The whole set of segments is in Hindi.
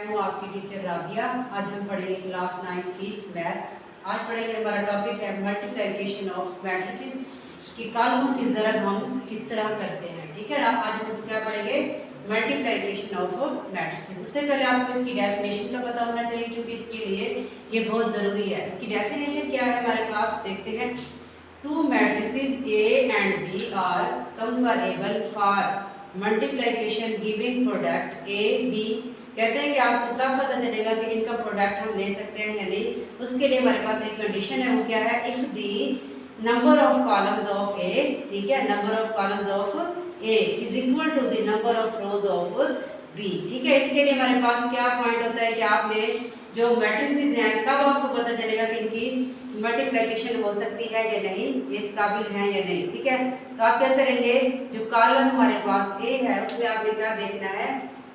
मैं हूँ आपकी टीचर राबिया। आज हम पढ़ेंगे क्लास 9 की मैथ। आज पढ़ेंगे, हमारा टॉपिक है मल्टीप्लिकेशन ऑफ मैट्रिसेस कि कॉलमों की ज़रब हम किस तरह करते हैं। ठीक है ना, आज हम क्या पढ़ेंगे, मल्टीप्लिकेशन ऑफ मैट्रिसेस। उससे पहले आपको इसकी डेफिनेशन का पता होना चाहिए क्योंकि इसके लिए ये बहुत ज़रूरी है। इसकी डेफिनेशन क्या है हमारे पास, देखते हैं। Two matrices A and B are comparable for multiplication giving product A B. कहते हैं कि आपको तब पता चलेगा कि इनका प्रोडक्ट हम ले सकते हैं या नहीं। उसके लिए हमारे पास एक कंडीशन है, वो क्या है, if the number of columns of A, ठीक है, number of columns of A is equal to the number of rows of B. ठीक है, इसके लिए हमारे पास क्या पॉइंट होता है कि आपने जो मैट्रिसेस हैं कब आपको पता चलेगा कि इनकी मल्टीप्लिकेशन हो सकती है या नहीं, ये इस काबिल है या नहीं। ठीक है, तो आप क्या करेंगे, जो कॉलम हमारे पास ए है उसमें आपने क्या देखना है,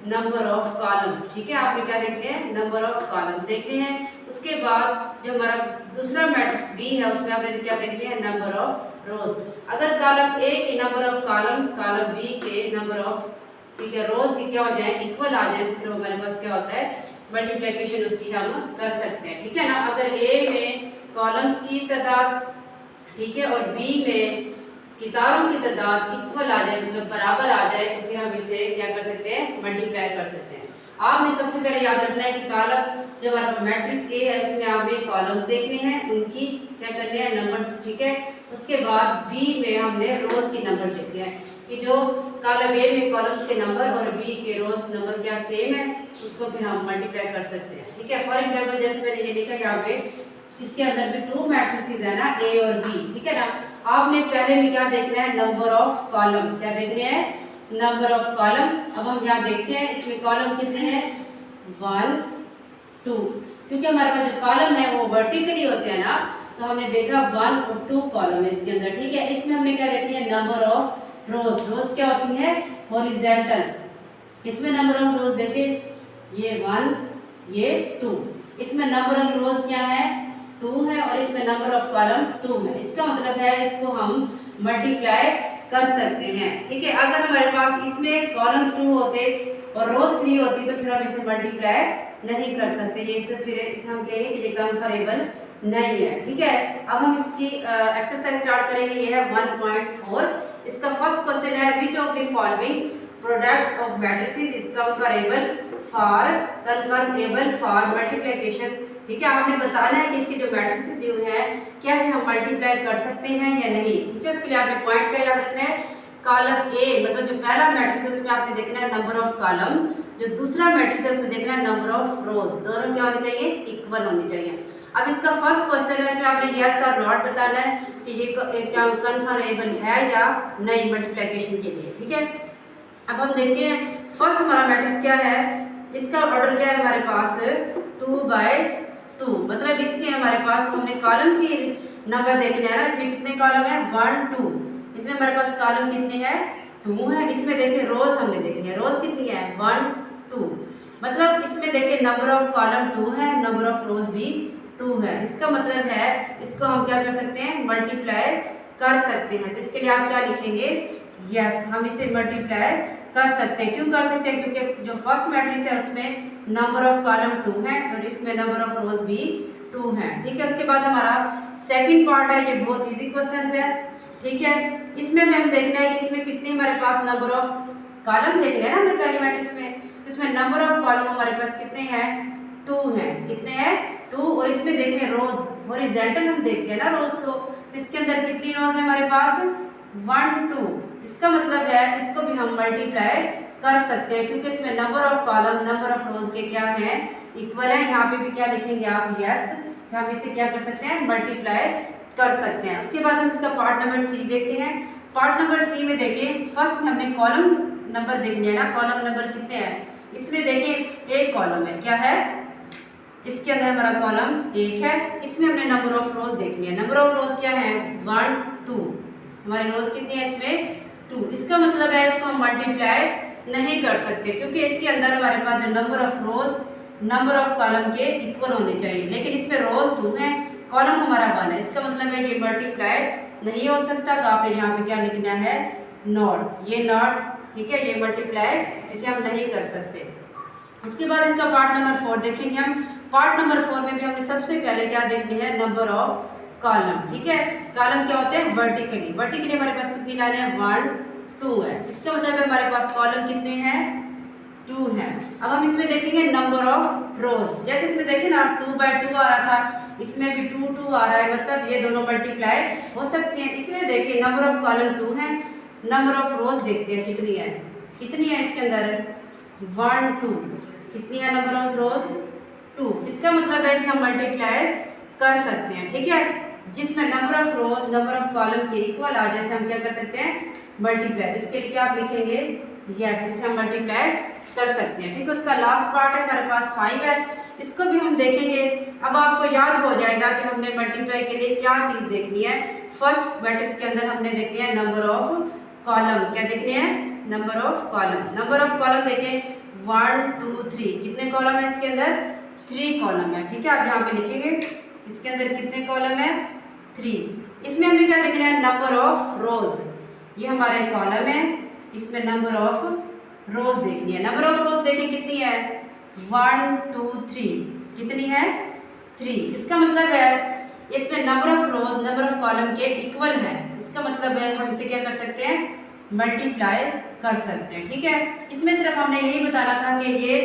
नंबर ऑफ कॉलम्स। ठीक है, आपने क्या देखने हैं, नंबर ऑफ कॉलम देखने हैं। उसके बाद जो हमारा दूसरा मैट्रिक्स बी है उसमें आपने क्या देखने हैं, नंबर ऑफ रोज। अगर कॉलम ए के number of column column B के नंबर ऑफ, ठीक है, रोज की क्या हो जाए, इक्वल आ जाए, तो फिर हमारे पास क्या होता है, मल्टीप्लिकेशन उसकी हम कर सकते हैं। ठीक है ना, अगर ए में कॉलम्स की तादाद, ठीक है, और बी में कितारों की तादाद इक्वल आ जाए, मतलब बराबर आ जाए, तो फिर हम इसे क्या कर सकते हैं, मल्टीप्लाई कर सकते हैं। आपने सबसे पहले याद रखना है कि कॉलम जो हमारा मैट्रिक्स ए है उसमें आपने कॉलम्स देखने हैं, उनकी क्या करने हैं, नंबर्स। ठीक है, उसके बाद बी में हमने रोज की नंबर देखने हैं कि जो कॉलम ए में कॉलम्स के नंबर और बी के रोज नंबर क्या सेम है, उसको फिर हम मल्टीप्लाई कर सकते हैं। ठीक है, फॉर एग्जाम्पल जैसे मैंने ये लिखा यहाँ पे, इसके अंदर भी टू मैट्रिसेस है ना, ए और बी। ठीक है ना, आपने पहले में क्या देखना है, नंबर ऑफ कॉलम, क्या देखने हैं, नंबर ऑफ कॉलम। अब हम यहाँ देखते हैं इसमें कॉलम कितने हैं, 1 2, क्योंकि हमारे पास जो कॉलम है वो वर्टिकली होते हैं ना, तो हमने देखा 1 और 2 कॉलम है इसके अंदर। ठीक है, इसमें हमने क्या देखनी है, नंबर ऑफ रोज। रोज क्या होती है, हॉरिजॉन्टल। इसमें नंबर ऑफ रोज देखे, ये 1 ये 2, इसमें नंबर ऑफ रोज क्या है, 2 है, और इसमें नंबर ऑफ कॉलम 2 है। इसका मतलब है इसको हम मल्टीप्लाई कर सकते हैं। ठीक है, अगर हमारे पास इसमें कॉलम्स 2 होते और रोज 3 होती तो फिर हम इसे मल्टीप्लाई नहीं कर सकते, ये इससे फिर इसे हम कहेंगे कि ये कंफरेबल नहीं है। ठीक है, अब हम इसकी एक्सरसाइज स्टार्ट करेंगे। ये है 1.4। इसका फर्स्ट क्वेश्चन है, which of the following products of matrices is conformable for multiplication. ठीक है, आपने बताना है कि इसके जो मैट्रिसेस दिए हुए हैं कैसे हम मल्टीप्लाई कर सकते हैं या नहीं। ठीक है, उसके लिए आपने पॉइंट क्या याद रखना है, कॉलम ए मतलब जो पहला मैट्रिक्स है उसमें आपने देखना है नंबर ऑफ कॉलम, जो दूसरा मैट्रिक्स है उसमें देखना है नंबर ऑफ रोज। दोनों क्या होने चाहिए, इक्वल होने चाहिए। अब इसका फर्स्ट क्वेश्चन है, इसमें आपने यस और नॉट बताना है कि ये क्या कंफर्मेबल है या नहीं मल्टीप्लिकेशन के लिए। ठीक है, अब हम देखते हैं फर्स्ट हमारा मैट्रिक्स क्या है, इसका ऑर्डर क्या है हमारे पास, 2/2। मतलब इसके हमारे पास हमने कॉलम की नंबर देखने हैं ना, इसमें कितने कॉलम है, 1 2। इसमें हमारे पास कॉलम कितने हैं, 2 है। इसमें देखिए रोज हमने देखनी है, रोज कितनी है, 1 2। मतलब इसमें देखिए नंबर ऑफ कॉलम 2 है, नंबर ऑफ रोज भी 2 है। इसका मतलब है इसको हम क्या कर सकते हैं, मल्टीप्लाई कर सकते हैं। तो इसके लिए आप क्या लिखेंगे, यस, हम इसे मल्टीप्लाई कर सकते हैं। क्यों कर सकते हैं, क्योंकि जो फर्स्ट मैट्रिक्स है उसमें नंबर ऑफ कॉलम 2 है और इसमें नंबर ऑफ रोज भी 2 है। ठीक है, उसके बाद हमारा सेकंड पार्ट है, ये बहुत इजी क्वेश्चन है। ठीक है, इसमें हमें देखना है कि इसमें कितने हमारे पास नंबर ऑफ कॉलम देखने हैं ना हमें पहली मैट्रिक्स में, तो इसमें नंबर ऑफ कॉलम हमारे पास कितने हैं, 2 हैं। कितने हैं, 2। और इसमें देखें रोज हॉरिजॉन्टल हम देखते हैं ना रोज को, तो इसके अंदर कितनी रोज है हमारे पास, 1 2। इसका मतलब है इसको भी हम मल्टीप्लाई कर सकते हैं क्योंकि इसमें number of column number of रोज के क्या है, इक्वल है। यहाँ पे भी क्या लिखेंगे आप, यस, हम इसे क्या कर सकते हैं, मल्टीप्लाई कर सकते हैं। उसके बाद हम इसका पार्ट नंबर 3 देखते हैं। पार्ट नंबर 3 में देखिए फर्स्ट में हमने कॉलम नंबर देखने हैं ना, कॉलम नंबर कितने हैं, इसमें देखिए एक कॉलम है, क्या है, इसके अंदर हमारा कॉलम 1 है। इसमें हमने नंबर ऑफ रोज देखनी है, नंबर ऑफ रोज क्या है, 1 2। हमारे रोज कितनी है इसमें, 2। इसका मतलब है इसको हम मल्टीप्लाई नहीं कर सकते क्योंकि इसके अंदर हमारे पास जो number of rows number of column के इक्वल होने चाहिए, लेकिन इसमें रोज 2 है, कॉलम हमारा 1 है। इसका मतलब है ये मल्टीप्लाई नहीं हो सकता। तो आपने यहाँ पे क्या लिखना है, नॉट, ये नॉट। ठीक है, ये मल्टीप्लाई इसे हम नहीं कर सकते। उसके बाद इसका पार्ट नंबर 4 देखेंगे हम। पार्ट नंबर 4 में भी हमने सबसे पहले क्या देखनी है, नंबर ऑफ कॉलम। ठीक है, कॉलम क्या होते हैं, वर्टिकली। वर्टिकली हमारे पास कितनी लाइनें हैं, 1 2 है। इसका मतलब हमारे पास कॉलम कितने हैं, 2 है। अब हम इसमें देखेंगे नंबर ऑफ रोज। जैसे इसमें देखें ना 2/2 आ रहा था, इसमें भी 2 2 आ रहा है, मतलब ये दोनों मल्टीप्लाई हो सकते हैं। इसमें देखिए नंबर ऑफ कॉलम 2 है, नंबर ऑफ रोज देखते हैं कितनी है। कितनी है इसके अंदर, 1 2। कितनी है नंबर ऑफ रोज, 2। इसका मतलब है इसे हम मल्टीप्लाई कर सकते हैं। ठीक है, जिसमें number of rows number of column के इक्वल आ जाए, हम क्या कर सकते हैं, मल्टीप्लाई। तो इसके लिए क्या आप लिखेंगे, यस, इसे हम मल्टीप्लाई कर सकते हैं। ठीक है, उसका लास्ट पार्ट है हमारे पास 5 है, इसको भी हम देखेंगे। अब आपको याद हो जाएगा कि हमने मल्टीप्लाई के लिए क्या चीज़ देखनी है। फर्स्ट मैट्रिक्स के अंदर हमने देखनी है नंबर ऑफ कॉलम। क्या देखनी है, number of column. Number of column देखें 1 2 3। कितने कॉलम है इसके अंदर, 3 कॉलम है। ठीक है, आप यहाँ पे लिखेंगे इसके अंदर कितने कॉलम है, 3। इसमें हमने क्या देखना है, नंबर ऑफ रोज। ये हमारे कॉलम है, इसमें नंबर ऑफ रोज देखनी है। नंबर ऑफ रोज देखिए कितनी है, 1 2 3। कितनी है, 3। इसका मतलब है इसमें number of rows number of column के इक्वल है। इसका मतलब है हम इसे क्या कर सकते हैं, मल्टीप्लाई कर सकते हैं। ठीक है, इसमें सिर्फ हमने यही बताना था कि ये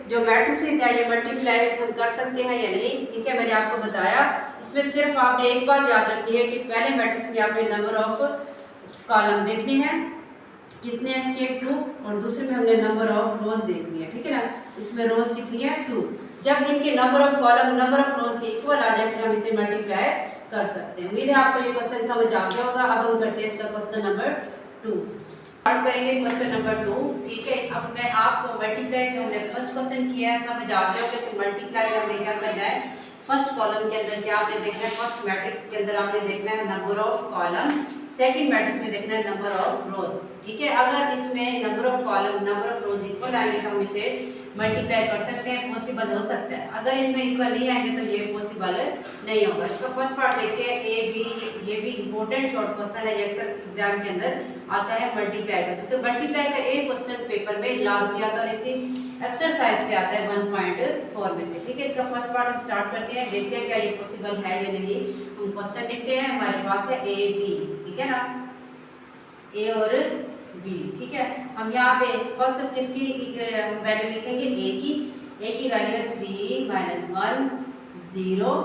जो मैट्रिसेस है ये मल्टीप्लाई हम कर सकते हैं या नहीं। ठीक है, मैंने आपको बताया। इसमें सिर्फ आपने एक बात याद रखनी है कि पहले मैट्रिक्स में आपने नंबर ऑफ कॉलम देखने हैं, कितने हैं इसके, 2। और दूसरे में हमने नंबर ऑफ रोज देखनी है। ठीक है ना, इसमें रोज कितनी है, 2। जब इनके number of column number of रोज के इक्वल आ जाए, फिर हम इसे मल्टीप्लाई कर सकते हैं। उम्मीद है आपको ये क्वेश्चन समझ आ गया होगा। अब हम करते हैं इसका क्वेश्चन नंबर 2। स्टार्ट करेंगे क्वेश्चन नंबर 2। ठीक है, अब मैं आपको मल्टीप्लाई जो हमने फर्स्ट क्वेश्चन किया है समझ आ गया होगा कि मल्टीप्लाई में हमें क्या करना है। फर्स्ट कॉलम के अंदर क्या आपने देखना है, फर्स्ट मैट्रिक्स के अंदर आपने देखना है number of column, second matrix में देखना है नंबर ऑफ रोज। ठीक है, अगर इसमें number of column number of rose equal आएंगे तो हम इसे मल्टीप्लाई कर सकते हैं, पॉसिबल हो सकता है। अगर इनमें इक्वल नहीं आएंगे तो ये पॉसिबल नहीं होगा। इसका फर्स्ट पार्ट देखते हैं, ए बी। ये भी इंपॉर्टेंट शॉर्ट क्वेश्चन है, ये अक्सर एग्जाम के अंदर आता है मल्टीप्लाई का। तो मल्टीप्लाई का एक क्वेश्चन पेपर में लाजमी आता है और इसी एक्सरसाइज से आता है 1.4 में से। ठीक है, इसका फर्स्ट पार्ट हम स्टार्ट करते हैं, देखते हैं क्या ये पॉसिबल है या नहीं। हम क्वेश्चन लिखते हैं, हमारे पास है ए बी। ठीक है ना, ए और बी। ठीक है, हम यहाँ पे फर्स्ट किसकी वैल्यू लिखेंगे, ए की। ए की वैल्यू है 3 -1 0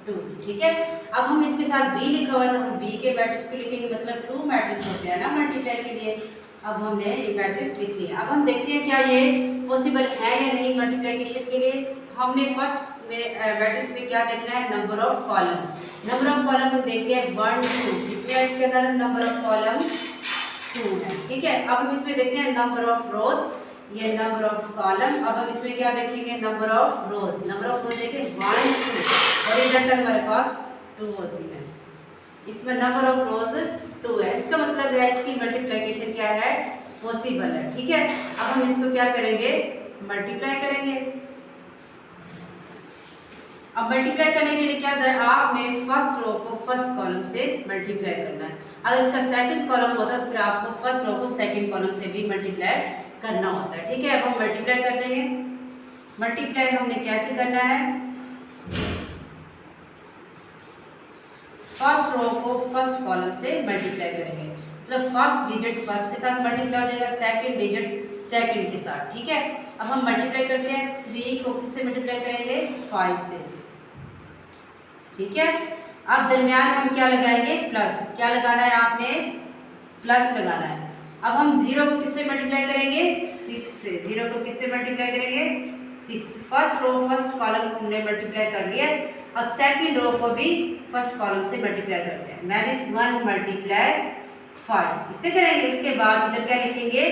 2। ठीक है, अब हम इसके साथ बी लिखा हुआ है तो हम बी के मैट्रिक्स को लिखेंगे, मतलब 2 मैट्रिक्स होते हैं ना मल्टीप्लाई के लिए। अब हमने ये मैट्रिक्स लिख लिया। अब हम देखते हैं क्या ये पॉसिबल है या नहीं मल्टीप्लिकेशन के लिए। तो हमने फर्स्ट मैट्रिक्स में क्या देखना है, number of column. Number of column हम देखते हैं 1 2। कितने है इसके अंदर, नंबर ऑफ कॉलम 2 है। ठीक है, अब हम इसमें देखते हैं नंबर ऑफ रोज, ये नंबर ऑफ कॉलम। अब हम इसमें क्या देखेंगे, number of rows. Number of रोज देखिए 1 2 और रिजल्ट हमारे पास 2 होती है। इसमें नंबर ऑफ रोज 2 है। इसका मतलब है इसकी मल्टीप्लिकेशन क्या है, पॉसिबल है। ठीक है, अब हम इसको क्या करेंगे, मल्टीप्लाई करेंगे। अब मल्टीप्लाई करने के लिए क्या है, आपने फर्स्ट रो को फर्स्ट कॉलम से मल्टीप्लाई करना है। अगर इसका सेकंड कॉलम होता है तो फिर आपको फर्स्ट रो को सेकंड कॉलम से भी मल्टीप्लाई करना होता है। ठीक है, अब हम मल्टीप्लाई कर देंगे। मल्टीप्लाई हमने कैसे करना है, फर्स्ट रो को फर्स्ट कॉलम से मल्टीप्लाई करेंगे, मतलब फर्स्ट डिजिट फर्स्ट के साथ मल्टीप्लाई हो जाएगा, सेकंड डिजिट सेकंड के साथ। ठीक है, अब हम मल्टीप्लाई करते हैं। 3 को किससे मल्टीप्लाई करेंगे, 5 से। ठीक है, अब दरमियान में हम क्या लगाएंगे, प्लस। क्या लगाना है आपने, प्लस लगाना है। अब हम 0 को किससे मल्टीप्लाई करेंगे, 6 से। 0 को किससे मल्टीप्लाई करेंगे, 6। फर्स्ट रो फर्स्ट कॉलम को हमने मल्टीप्लाई कर लिया। अब सेकंड रो को भी फर्स्ट कॉलम से मल्टीप्लाई करते हैं। -1 × 5 इससे करेंगे। उसके बाद इधर क्या लिखेंगे,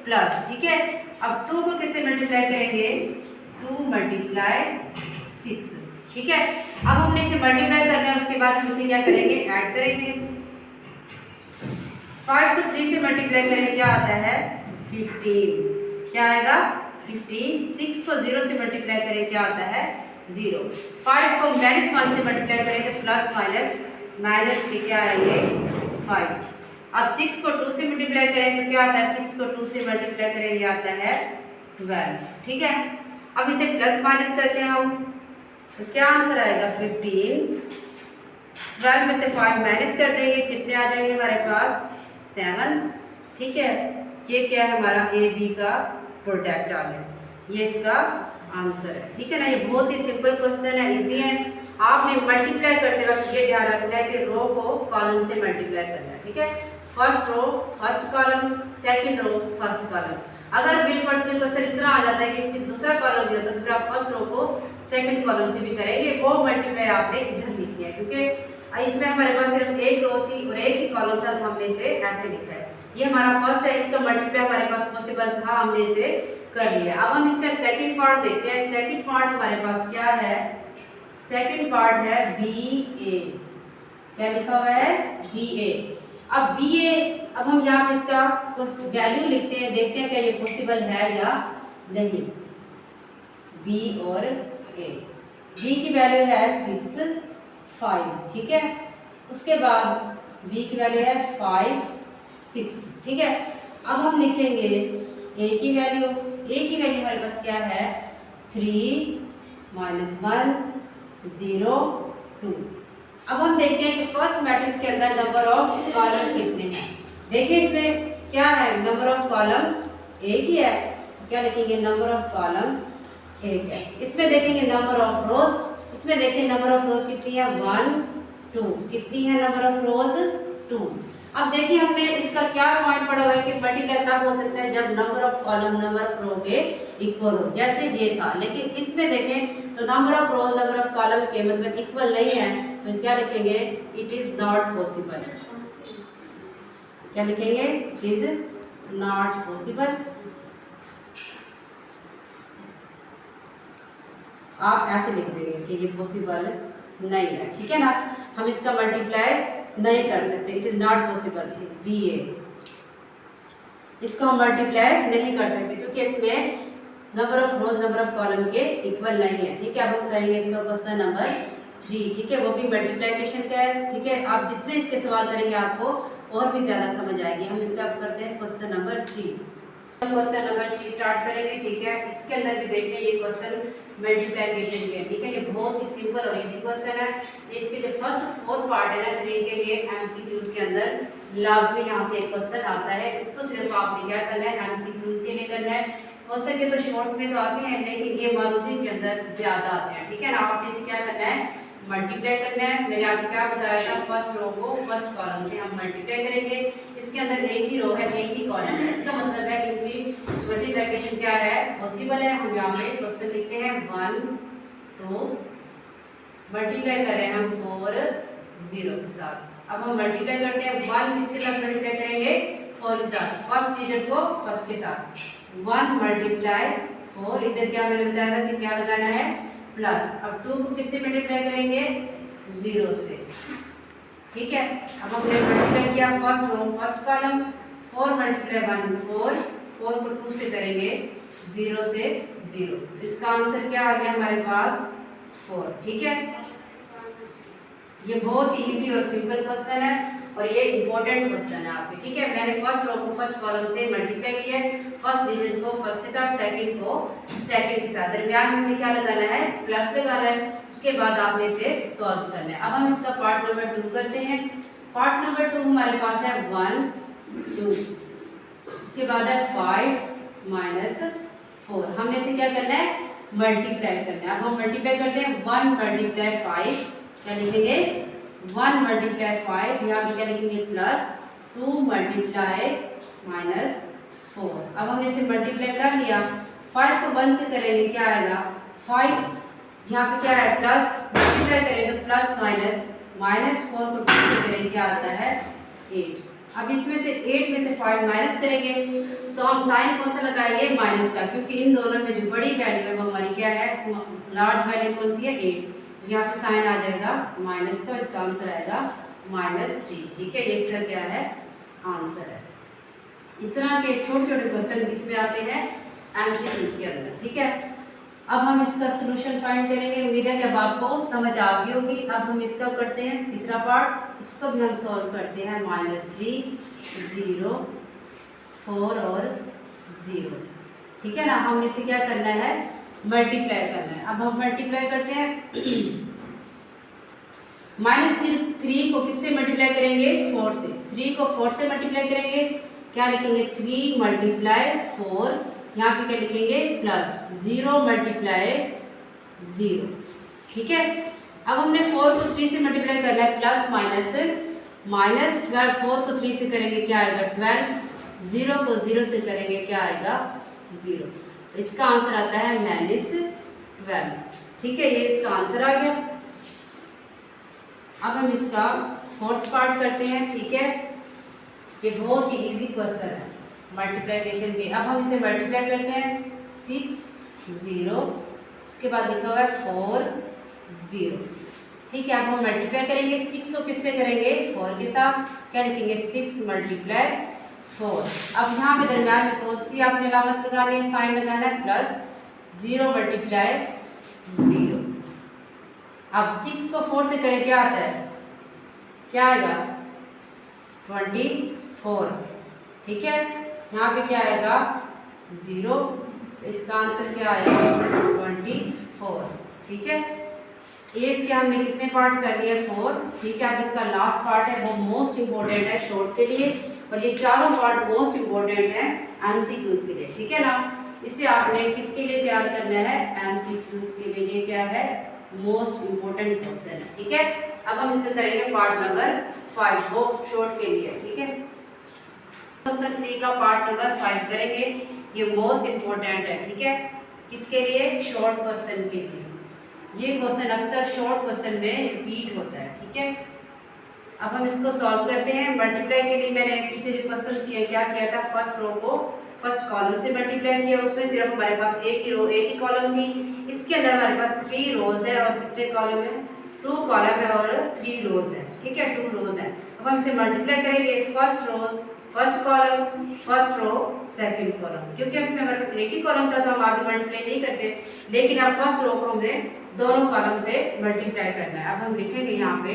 प्लस। ठीक है, अब 2 को किससे मल्टीप्लाई करेंगे, 2 × 6। ठीक है, अब हमने इसे मल्टीप्लाई करना है, उसके बाद हम इसे क्या करेंगे, ऐड करेंगे। 5 को 3 से मल्टीप्लाई करें, क्या आता है, 15। क्या आएगा, 15। 6 को 0 से मल्टीप्लाई करें, क्या आता है, 0। 5 को -1 से मल्टीप्लाई करें तो प्लस माइनस के क्या आएंगे, 5। अब 6 को 2 से मल्टीप्लाई करें तो क्या आता है, 6 को 2 से मल्टीप्लाई करें, ये आता है 12। ठीक है, अब इसे प्लस माइनस करते हैं हम, तो क्या आंसर आएगा 15। 12 में से 5 माइनस कर देंगे, कितने आ जाएंगे हमारे पास 7। ठीक है, ये क्या है हमारा ए बी का प्रोडक्ट आ गया, ये इसका आंसर है। ठीक है ना, ये बहुत ही सिंपल क्वेश्चन है, इजी है। आपने मल्टीप्लाई करते वक्त ये ध्यान रखना है कि रो को कॉलम से मल्टीप्लाई करना है। ठीक है, first row first column, second row first column. अगर बिलफर्ज में क्वेश्चन इस तरह आ जाता है कि इसकी दूसरा कॉलम भी होता है तो फिर आप फर्स्ट रो को सेकंड कॉलम से भी करेंगे, वो मल्टीप्लाई आपने इधर लिखनी है, क्योंकि इसमें हमारे पास सिर्फ एक रो थी और एक ही कॉलम था, तो हमने इसे ऐसे लिखा है। ये हमारा फर्स्ट है, इसका मल्टीप्लाई हमारे पास पॉसिबल था, हमने इसे कर लिया। अब हम इसका सेकंड पार्ट देखते हैं। सेकंड पार्ट हमारे पास क्या है, सेकंड पार्ट है बी ए। क्या लिखा हुआ है, बी ए। अब बी ए, अब हम यहाँ पे इसका वैल्यू लिखते हैं, देखते हैं क्या ये पॉसिबल है या नहीं। बी और ए, बी की वैल्यू है 6 5। ठीक है, उसके बाद बी की वैल्यू है 5 6। ठीक है, अब हम लिखेंगे ए की वैल्यू। ए की वैल्यू हमारे पास क्या है 3 -1 0 2। अब हम देखते हैं कि फर्स्ट मैट्रिक्स के अंदर नंबर ऑफ कॉलम कितने हैं। देखिए इसमें क्या है, नंबर ऑफ कॉलम एक ही है, क्या लिखेंगे नंबर ऑफ कॉलम एक है। इसमें देखेंगे नंबर ऑफ रोज, इसमें देखिए नंबर ऑफ रोज कितनी है 1 2। कितनी है नंबर ऑफ रोज 2। अब देखिए हमने इसका क्या पॉइंट पढ़ा हुआ है कि मल्टीप्लाई तब हो सकता है जब number of column number of row के इक्वल हो, जैसे ये था। लेकिन इसमें देखें तो number of row number of column के मतलब इक्वल नहीं है, तो क्या लिखेंगे इट इज नॉट पॉसिबल। क्या लिखेंगे, इट इज नॉट पॉसिबल। आप ऐसे लिख देंगे कि ये पॉसिबल नहीं है। ठीक है ना, हम इसका मल्टीप्लाई नहीं कर सकते, it is not possible. B A, इसको हम मल्टीप्लाई नहीं कर सकते क्योंकि इसमें number of rows number of column के इक्वल नहीं है। ठीक है, अब हम करेंगे इसका क्वेश्चन नंबर 3। ठीक है, वो भी मल्टीप्लिकेशन का है। ठीक है, आप जितने इसके सवाल करेंगे आपको और भी ज्यादा समझ आएगी। हम इसका करते हैं question number 3। Question number 3 start करेंगे। ठीक है, इसके अंदर भी देखिए ये क्वेश्चन मल्टीप्लिकेशन के। ठीक है, ये बहुत ही सिंपल और इजी क्वेश्चन है। इसके जो फर्स्ट 4 पार्ट है ना 3 के लिए एमसीक्यूज के अंदर लाजमी यहाँ से एक क्वेश्चन आता है। इसको सिर्फ आपने क्या करना है एमसीक्यूज के लिए करना है। हो सके तो शॉर्ट में तो आते हैं, लेकिन ये मारूजी के अंदर ज्यादा आते हैं। ठीक है ना, आपने इसे क्या करना है मल्टीप्लाई करना है। मैंने आपको क्या बताया था, फर्स्ट रो को फर्स्ट कॉलम से हम मल्टीप्लाई करेंगे। इसके अंदर एक ही रो है एक ही कॉलम है, इसका मतलब है इनकी मल्टीप्लिकेशन क्या है पॉसिबल है। हम यहाँ पे क्वेश्चन लिखते हैं 1 2 मल्टीप्लाई कर रहे हैं हम 4 0 के साथ। अब हम मल्टीप्लाई करते हैं 1 किसके साथ मल्टीप्लाई करेंगे 4 के साथ, फर्स्ट डिजिट को फर्स्ट के साथ। 1 मल्टीप्लाई 4, इधर क्या मैंने बताया था कि क्या लगाना है प्लस। अब 2 को किससे मल्टीप्लाई करेंगे 0 से। ठीक है, अब हमने मल्टीप्लाई किया first row first column, 4 multiply 1 4, 4 को 2 से करेंगे 0 से 0, तो इसका आंसर क्या आ गया हमारे पास 4। ठीक है, ये बहुत ही इजी और सिंपल क्वेश्चन है और ये इंपॉर्टेंट क्वेश्चन है आपके। ठीक है, मैंने फर्स्ट रो को फर्स्ट कॉलम से मल्टीप्लाई किया, फर्स्ट डिजिट को फर्स्ट के साथ, सेकंड को सेकंड के साथ, दरमियान में हमने क्या लगाना है प्लस लगाना है। उसके बाद आपने इसे सॉल्व करना है। अब हम इसका पार्ट नंबर 2 करते हैं। पार्ट नंबर 2 हमारे पास है 1 2, उसके बाद है 5 - 4। हमने इसे क्या करना है मल्टीप्लाई करना है। अब हम मल्टीप्लाई करते हैं 1 मल्टीप्लाई 5, क्या लिखेंगे 1 मल्टीप्लाई 5, यहाँ पे क्या लिखेंगे प्लस 2 मल्टीप्लाई -4। अब हमने इसे मल्टीप्लाई कर लिया, 5 को 1 से करेंगे क्या आएगा 5, यहाँ पे क्या है प्लस, मल्टीप्लाई करेंगे तो प्लस -4 को 2 से करेंगे क्या आता है 8। अब इसमें से 8 में से 5 माइनस करेंगे तो हम साइन कौन सा लगाएंगे माइनस का, क्योंकि इन दोनों में जो बड़ी वैल्यू है वो हमारी क्या है लार्ज वैल्यू कौन सी है 8, तो यहाँ पे साइन आ जाएगा माइनस का, इसका आंसर आएगा -3। ठीक है, ये इसका क्या है आंसर है। इस तरह के छोटे छोटे क्वेश्चन किसमें आते हैं एमसीक्यूज के अंदर। ठीक है, अब हम इसका सलूशन फाइंड करेंगे। उम्मीद है कि अब आपको समझ आ गई होगी। अब हम इसका करते हैं तीसरा पार्ट, इसको भी हम सॉल्व करते हैं -3 0 4 और 0। ठीक है ना, हमने इसे क्या करना है मल्टीप्लाई करना है। अब हम मल्टीप्लाई करते हैं। -3 को किससे मल्टीप्लाई करेंगे? 4 से। 3 को 4 से मल्टीप्लाई करेंगे, क्या लिखेंगे? 3 मल्टीप्लाई 4, यहाँ पे क्या लिखेंगे? Plus 0 multiply 0। ठीक है, अब हमने 4 को 3 से मल्टीप्लाई करना है, प्लस माइनस -12। 4 को 3 से करेंगे क्या आएगा? 12। 0 को 0 से करेंगे क्या आएगा? 0। तो इसका आंसर आता है -12। ठीक है, ये इसका आंसर आ गया। अब हम इसका 4th पार्ट करते हैं। ठीक है, ये बहुत ही इजी क्वेश्चन है मल्टीप्लिकेशन के। अब हम इसे मल्टीप्लाई करते हैं। 6 0, उसके बाद लिखा हुआ है 4 0। ठीक है, अब हम मल्टीप्लाई करेंगे। 6 को किससे करेंगे? 4 के साथ। क्या लिखेंगे? 6 मल्टीप्लाई 4। अब यहाँ पे दरम्यान में कौन सी आपने अलामत लगानी है? साइन लगाना है, प्लस 0 मल्टीप्लाई 0। अब 6 को 4 से करें, क्या आता है? क्या आएगा? 24। ठीक है, यहाँ पे क्या आएगा? 0। तो इसका आंसर क्या आएगा? 24। ठीक है, एज के हमने कितने पार्ट कर लिए? 4। ठीक है, अब इसका लास्ट पार्ट है, वो मोस्ट इम्पोर्टेंट है शॉर्ट के लिए, और ये चारों पार्ट मोस्ट इम्पोर्टेंट है एमसीक्यूज के लिए। ठीक है ना, इसे आपने किसके लिए तैयार करना है? एमसीक्यूज के लिए। ये क्या है? मोस्ट इम्पोर्टेंट क्वेश्चन है। ठीक है, अब हम इसका करेंगे पार्ट नंबर 5, वो शॉर्ट के लिए। ठीक है, क्वेश्चन 3 का पार्ट नंबर 5 करेंगे। ये मोस्ट इम्पोर्टेंट है। ठीक है, किसके लिए? शॉर्ट क्वेश्चन के लिए। ये क्वेश्चन अक्सर शॉर्ट क्वेश्चन में रिपीट होता है। ठीक है, अब हम इसको सॉल्व करते हैं। मल्टीप्लाई के लिए मैंने पीछे जो क्वेश्चन किए, क्या किया था? फर्स्ट रो को फर्स्ट कॉलम से मल्टीप्लाई किया, उसमें सिर्फ हमारे पास एक ही रो, एक ही कॉलम थी। इसके अंदर हमारे पास 3 रोज है और कितने कॉलम है? 2 कॉलम है और 3 रोज है। ठीक है, 2 रोज है। अब हम इसे मल्टीप्लाई करेंगे। First row first column, first row second column, क्योंकि इसमें हमारे पास एक ही कॉलम था तो हम आगे मल्टीप्लाई नहीं करते, लेकिन अब फर्स्ट रो को हमने दोनों कॉलम से मल्टीप्लाई करना है। अब हम लिखेंगे यहाँ पे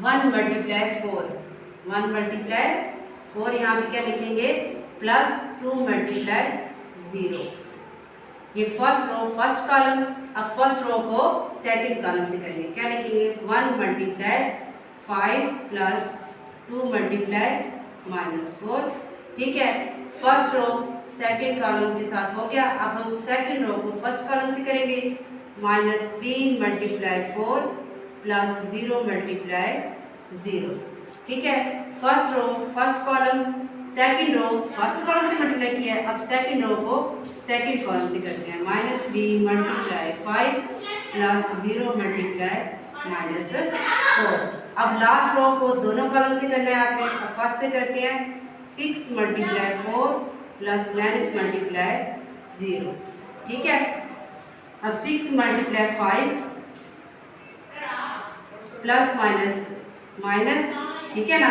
1 मल्टीप्लाई 4, 1 मल्टीप्लाई 4, यहाँ पे क्या लिखेंगे? Plus 2 multiply 0। ये फर्स्ट रो फर्स्ट कॉलम। अब फर्स्ट रो को सेकंड कॉलम से करेंगे, क्या लिखेंगे? 1 मल्टीप्लाई 5 प्लस 2 मल्टीप्लाई -4। ठीक है, फर्स्ट रो सेकंड कॉलम के साथ हो गया। अब हम सेकंड रो को फर्स्ट कॉलम से करेंगे। -3 मल्टीप्लाई 4 प्लस 0 मल्टीप्लाई 0। ठीक है, first row first column, second row first column से मल्टीप्लाई किया है। अब सेकंड रो को सेकंड कॉलम से करते हैं। -3 मल्टीप्लाई 5 प्लस 0 मल्टीप्लाई -4। अब लास्ट रो को दोनों कॉलम से करना है आपने। अब फर्स्ट से करते हैं। 6 मल्टीप्लाई 4 प्लस माइनस मल्टीप्लाई 0। ठीक है, अब 6 मल्टीप्लाई 5 प्लस माइनस माइनस, ठीक है ना,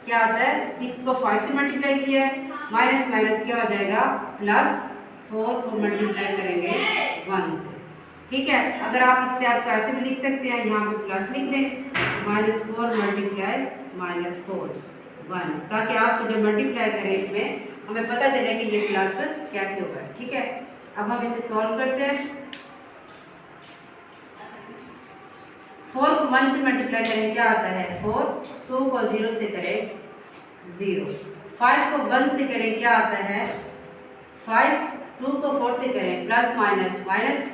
क्या आता है? 6 को 5 से मल्टीप्लाई किया है, माइनस माइनस क्या हो जाएगा? प्लस 4 को मल्टीप्लाई करेंगे 1 से। ठीक है, अगर आप इस स्टेप को ऐसे भी लिख सकते हैं, यहाँ पे प्लस लिख दें, -4 मल्टीप्लाई -4 1, ताकि आपको जब मल्टीप्लाई करें इसमें हमें पता चले कि ये प्लस कैसे होगा। ठीक है, अब हम इसे सॉल्व करते हैं। 4 को 1 से मल्टीप्लाई करें, क्या आता है? 4। 2 को 0 से करें 0। 5 को 1 से करें, क्या आता है? 5। 2 को 4 से करें प्लस माइनस माइनस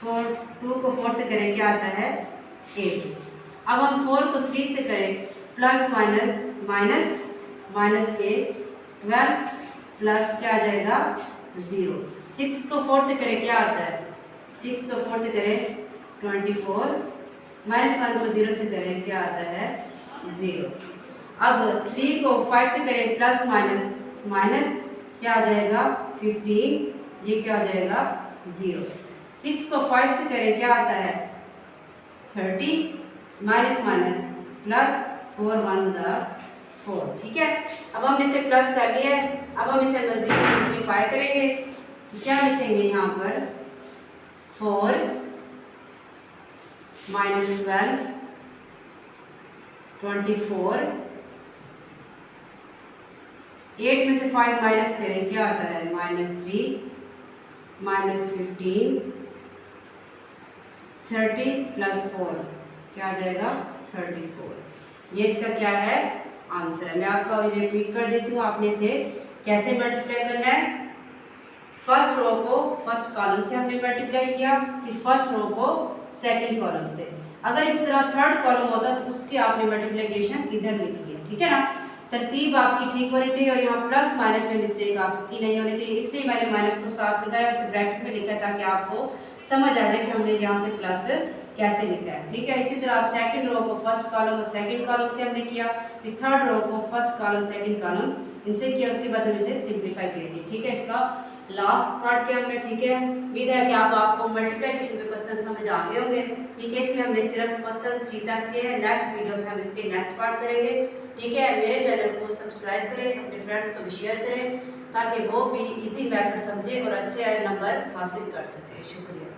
4। 2 को 4 से करें, क्या आता है? 8। अब हम 4 को 3 से करें प्लस माइनस माइनस माइनस के 12 प्लस क्या आ जाएगा? 0। 6 को 4 से करें, क्या आता है? 6 को 4 से करें 24, -1 को 0 से करें, क्या आता है? 0। अब 3 को 5 से करें प्लस माइनस माइनस क्या आ जाएगा? 15, ये क्या आ जाएगा? 0। 6 को 5 से करें, क्या आता है? 30, माइनस माइनस प्लस 4 1 4। ठीक है, अब हम इसे प्लस कर लिया है। अब हम इसे मजीद सिंप्लीफाई करेंगे। क्या लिखेंगे यहाँ पर? 4 -12 24, 8 में से 5 माइनस करें, क्या आता है? -3 -15, 30 + 4 क्या आ जाएगा 34। ये इसका क्या है आंसर है। मैं आपको रिपीट कर देती हूँ, आपने इसे कैसे मल्टीप्लाई करना है। फर्स्ट रो को फर्स्ट कॉलम से हमने मल्टीप्लाई किया, फिर फर्स्ट रो को सेकंड कॉलम से। अगर इस तरह थर्ड कॉलम होता तो उसकी आपने मल्टीप्लिकेशन इधर लिखी है, ठीक है ना। तरतीब आपकी ठीक होनी चाहिए और यहाँ प्लस माइनस में मिस्टेक आपकी नहीं होनी चाहिए, इसलिए मैंने माइनस को साथ लगाया और ब्रैकेट में लिखा ताकि आपको समझ आ जाए कि हमने यहाँ से प्लस कैसे लिखा है, ठीक है। इसी तरह आप सेकंड रो को फर्स्ट कॉलम और सेकंड कॉलम से हमने किया, फिर थर्ड रो को फर्स्ट कॉलम सेकंड कॉलम इनसे किया, उसके बाद हम इसे सिंप्लीफाई करेंगे, ठीक है। इसका लास्ट पार्ट क्या हमने, ठीक है। उम्मीद है कि आपको मल्टीप्लिकेशन के क्वेश्चन समझ आ गए होंगे, ठीक है। इसमें हमने सिर्फ क्वेश्चन 3 तक के हैं। नेक्स्ट वीडियो में हम इसके नेक्स्ट पार्ट करेंगे, ठीक है। मेरे चैनल को सब्सक्राइब करें, अपने फ्रेंड्स को भी शेयर करें ताकि वो भी इसी मेथड समझे और अच्छे नंबर हासिल कर सके। शुक्रिया।